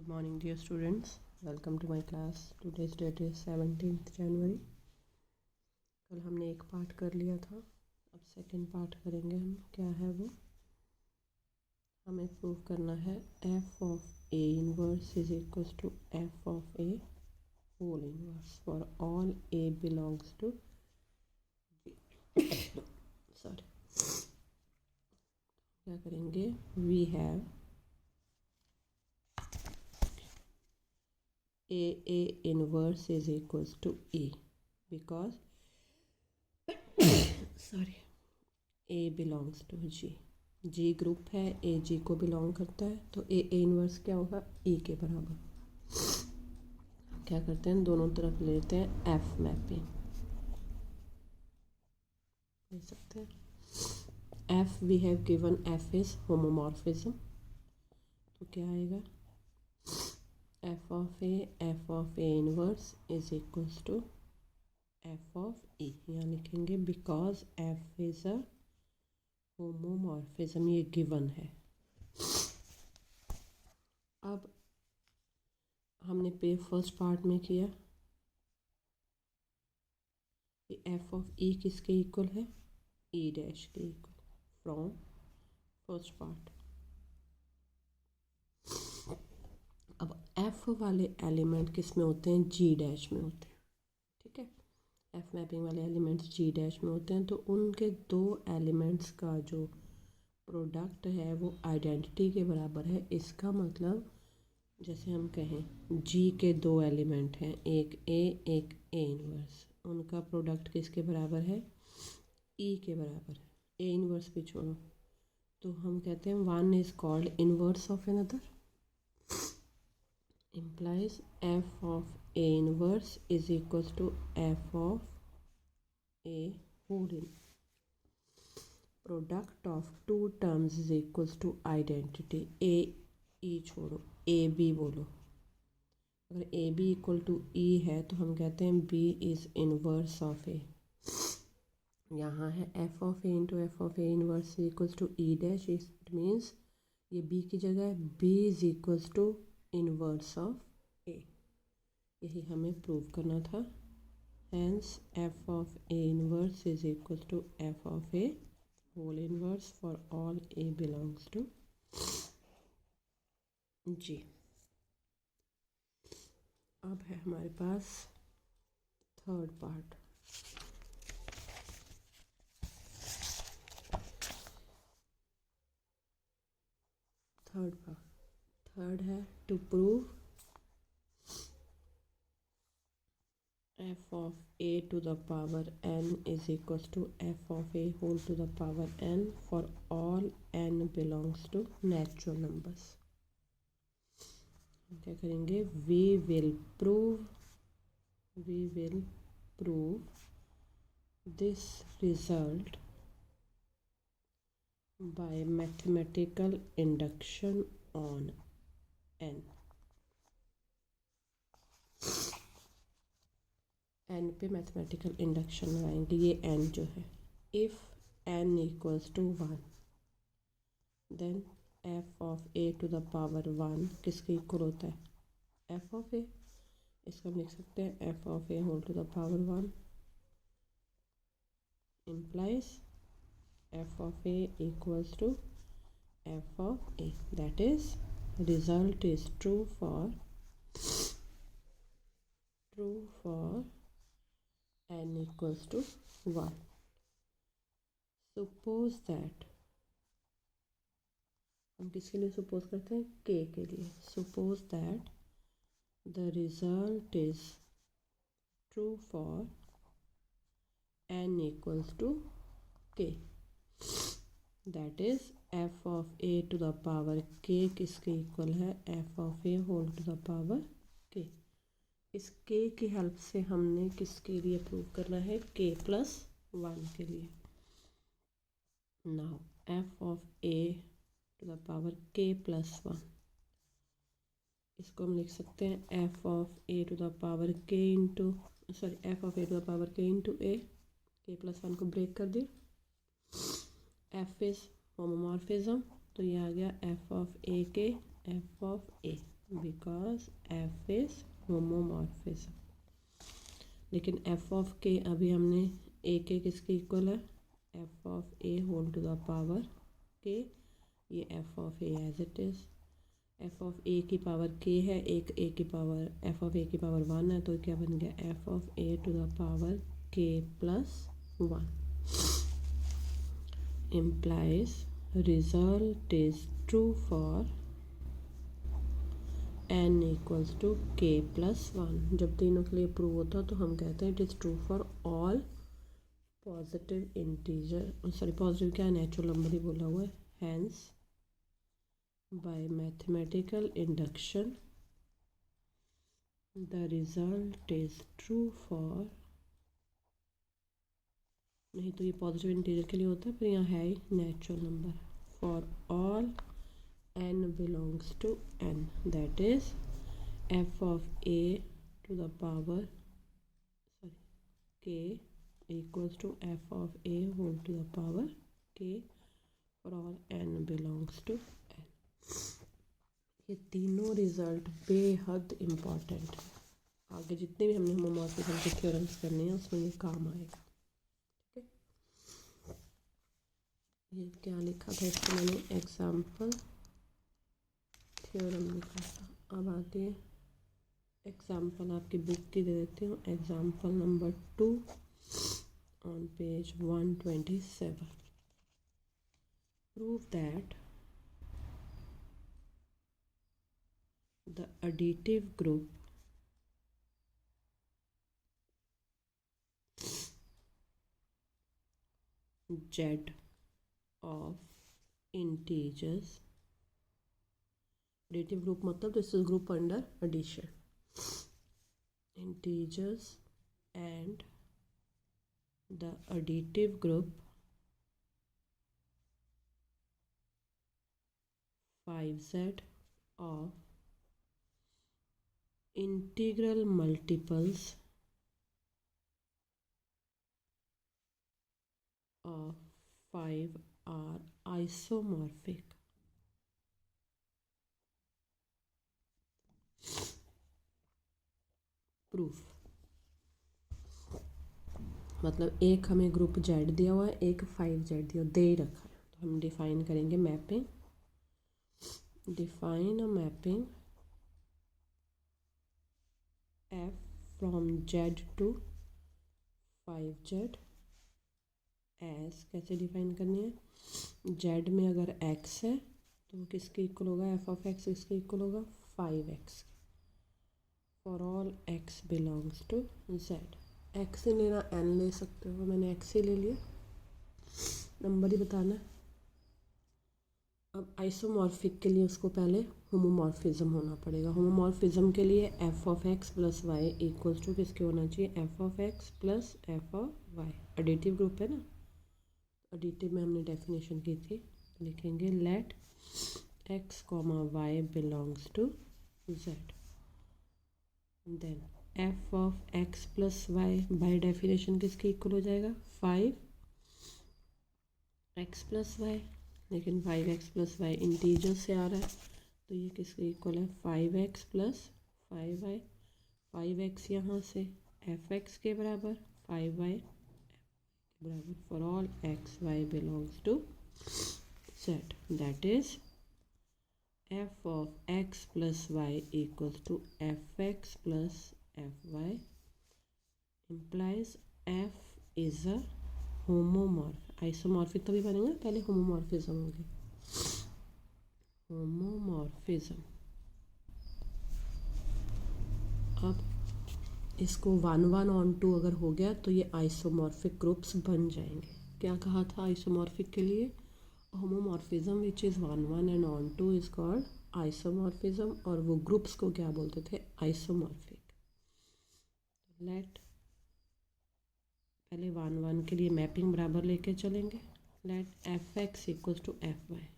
Good morning dear students, welcome to my class. Today's date is 17th January. कल हमने एक part कर लिया था, अब सेकंड पार्ट करेंगे हम. क्या है वो? हमें प्रूव करना है f of a inverse is equals to f of a whole inverse for all a belongs to sorry क्या करेंगे? We have a inverse is equals to a because sorry a belongs to g group है, a g को belong करता है, तो a inverse क्या होगा? e के बराबर. क्या करते हैं, दोनों तरफ लेते हैं f मैपिंग ले सकते हैं. f we have given f is homomorphism, तो क्या आएगा? f of a inverse is equals to f of e. यहाँ लिखेंगे because f is a homomorphism, ये गिवन है. अब हमने पे फर्स्ट पार्ट में किया कि f of e किसके इक्वल है? e डैश के इक्वल फ्रॉम फर्स्ट पार्ट. अब f वाले एलिमेंट किस में होते हैं? g डैश में होते हैं. ठीक है, f मैपिंग वाले एलिमेंट्स g डैश में होते हैं, तो उनके दो एलिमेंट्स का जो प्रोडक्ट है वो आइडेंटिटी के बराबर है. इसका मतलब जैसे हम कहें g के दो एलिमेंट हैं, एक a इनवर्स, उनका प्रोडक्ट किसके बराबर है? e के बराबर है. a इनवर्स भी छोड़ो, तो हम कहते हैं one is called inverse of another. implies f of a inverse is equals to f of a whole in product of two terms is equals to identity. a e छोड़ो, a b बोलो. अगर a b equal to e है तो हम कहते हैं b is inverse of a. यहाँ है f of a into f of a inverse equals to e dash. It means ये b की जगह है, b is equals to inverse of a. यही हमें प्रूव करना था. Hence f of a inverse is equal to f of a whole inverse for all a belongs to g. अब है हमारे पास थर्ड पार्ट. थर्ड है to prove f of a to the power n is equals to f of a whole to the power n for all n belongs to natural numbers. क्या करेंगे? we will prove this result by mathematical induction on n. n पे mathematical induction लगाएंगे. ये n जो है, if n equals to 1 then f of a to the power 1 किसके equal होता है? f of a. इसको हम लिख सकते हैं f of a whole to the power 1 implies f of a equals to f of a. That is, result is true for n equals to 1. Suppose that, हम किसके लिए सपोज करते हैं? k के लिए. Suppose that the result is true for n equals to k. That is, f of a to the power k किसके equal है? f of a whole to the power k. इस k की help से हमने किसके लिए prove करना है? k प्लस 1 के लिए. Now f of a to the power k plus 1, इसको हम लिख सकते हैं f of a to the power k into f of a to the power k into a. k plus 1 को ब्रेक कर दिया. f इज होमोमॉर्फिज्म, तो ये आ गया f ऑफ a के f of a. Because F is homomorphism. लेकिन F of के अभी हमने ए के किसके इक्वल है, F of A whole to the power K, ये F of A as it is. F of A की power के है, एक ए की पावर एफ ऑफ ए की पावर 1 है, तो क्या बन गया f of a to the power k plus 1 implies result is true for n equals to k plus 1। जब तीनों के लिए प्रूव होता है तो हम कहते हैं it is true for all positive integer, sorry positive क्या नेचुरल नंबर ही बोला हुआ है। Hence by mathematical induction the result is true for, नहीं तो ये पॉजिटिव इंटीजर के लिए होता है, पर यहाँ है ही natural number, for all n belongs to n, that is f of a to the power k equals to f of a whole to the power k for all n belongs to n। ये तीनों result बेहद important है, आगे जितने भी हमने homomorphism के theorems करने हैं उसमें ये काम आएगा। ठीक है, ये क्या लिखा था इसको मैंने एग्जाम्पल थ्योरम लिखा था। अब आगे एग्जाम्पल आपकी बुक की दे देती हूँ, example number 2 on page 127। Prove that the additive group Z of integers, additive group मतलब this is group under addition, integers and the additive group 5z of integral multiples of 5 are isomorphic। Proof मतलब एक हमें group Z दिया हुआ है, एक 5z दिया दे ही रखा है, तो हम डिफाइन करेंगे mapping, define a mapping f from z to 5z S, कैसे डिफाइन करनी है, z में अगर x है तो वो किसके इक्वल होगा, f ऑफ x किसके इक्वल होगा 5x, for all x belongs to z। x ही लेना n ले सकते हो, मैंने x ही ले लिया, नंबर ही बताना है। अब आइसोमॉर्फिक के लिए उसको पहले होमोमॉर्फिज्म होना पड़ेगा। होमोमॉर्फिज्म के लिए f of x plus Y equals to किसके होना चाहिए, f of x plus f of y. Additive group है ना, एडिटिव में हमने डेफिनेशन की थी, लिखेंगे let x comma y belongs to z, then f of x plus y by definition किसके इक्वल हो जाएगा 5x प्लस वाई, लेकिन 5x प्लस वाई इंटीजर से आ रहा है तो ये किसके इक्वल है 5x प्लस 5y, 5x यहाँ से fx के बराबर 5y के बराबर, फॉर all x y belongs to z, that is f of x plus Y equals to fx plus fy implies f is a homomorph. Isomorphic तभी बनेगा, पहले होमोमॉर्फिज्म हो गया, होमोमॉर्फिज्म। अब इसको 1 1 ऑन 2 अगर हो गया तो ये आइसोमॉर्फिक ग्रुप्स बन जाएंगे। क्या कहा था आइसोमॉर्फिक के लिए, homomorphism which is 1 1 and on 2 is called isomorphism, और वो ग्रुप्स को क्या बोलते थे आइसोमॉर्फिक। लेट पहले 1 1 के लिए मैपिंग बराबर लेके चलेंगे, let f x equals to f y,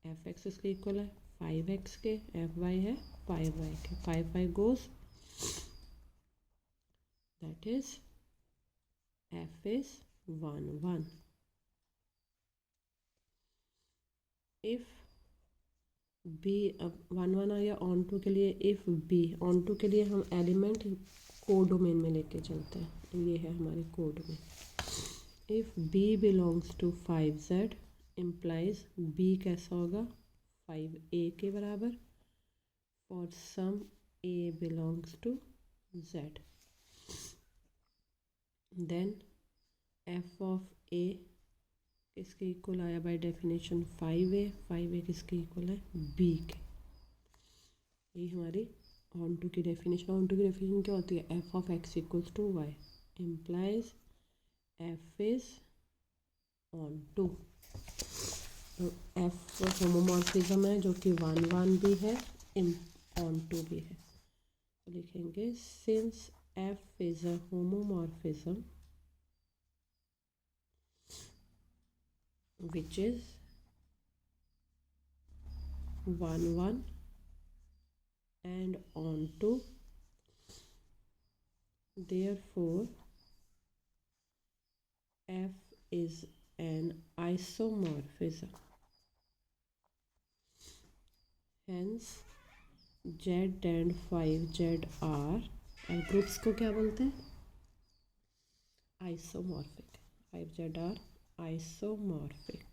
f x इसके इक्वल है 5x के, एफ वाई है 5y के, 5 5 goes, that is f is 1 1। if b, अब 1 1 आ गया। ऑन टू के लिए इफ़ बी, ऑन टू के लिए हम एलिमेंट कोडोमेन में लेके चलते हैं। ये है हमारे कोड में। If b belongs to 5z implies b कैसा होगा 5a के बराबर। For some a belongs to z, then f of a किसके इक्वल आया बाय डेफिनेशन 5a। 5a किसके इक्वल है b के। ये हमारी ऑन टू की डेफिनेशन। ऑन टू की डेफिनेशन क्या होती है, f of x equals to y implies f is onto. तो f होमोमॉर्फिज्म है जो कि 1 1 भी है, ऑन टू भी है। तो लिखेंगे since f is a homomorphism which is 1 1 and on to, therefore f is an isomorphism, hence z and 5z are, और ग्रुप्स को क्या बोलते हैं आइसोमॉर्फिक। 5z are isomorphic.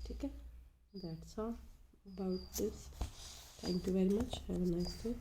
ठीक है, that's all about this. Thank you very much. Have a nice day.